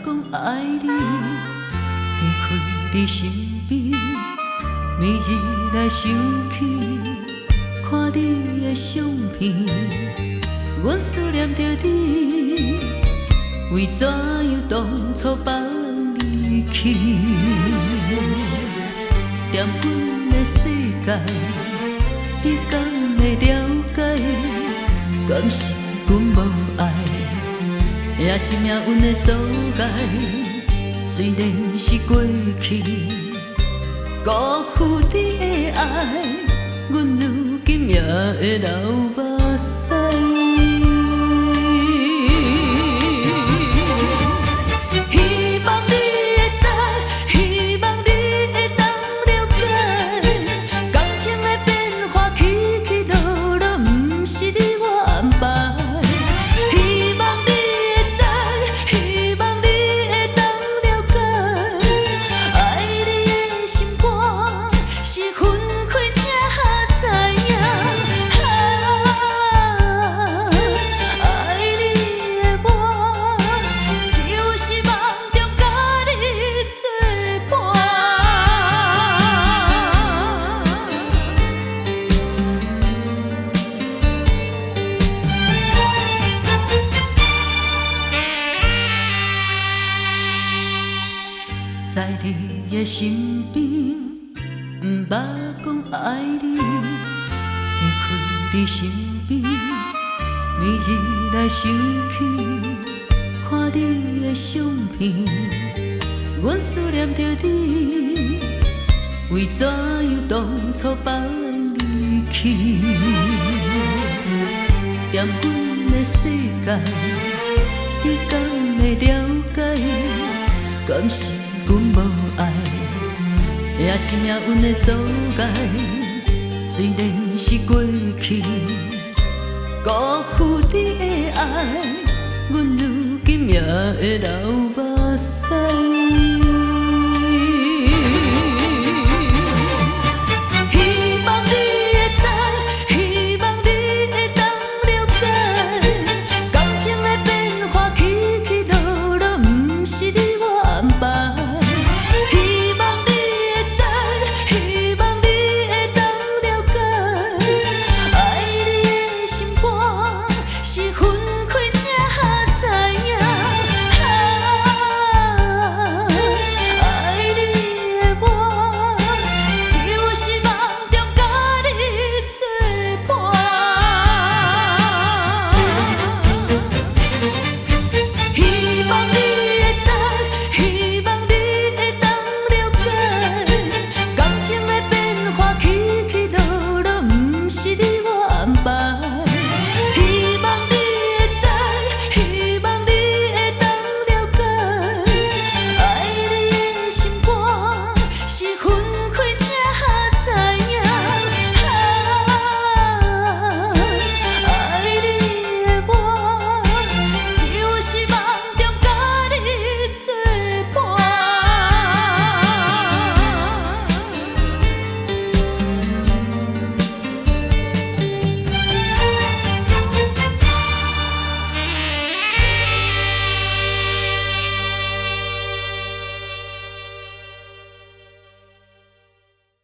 讲爱你，离开你身边，暝日来想起，看你的相片，阮思念着你，为怎样当初放你去？踮阮的世界，你敢会了解？敢是阮无爱？也是命运的阻碍，虽然是过去，辜负你的爱，阮如今也会流目屎。希望你会知，希望你会当了解，感情的变化起起落落，不是你我安排。在你的身边，不捌讲爱你，离开你身边，暝日来想起，看你的相片，阮思念着你，为怎样当初放你去？踮阮的世界，你敢会了解？敢是？阮无爱，也是命运的阻碍。虽然是过去，辜负你的爱，阮如今也会流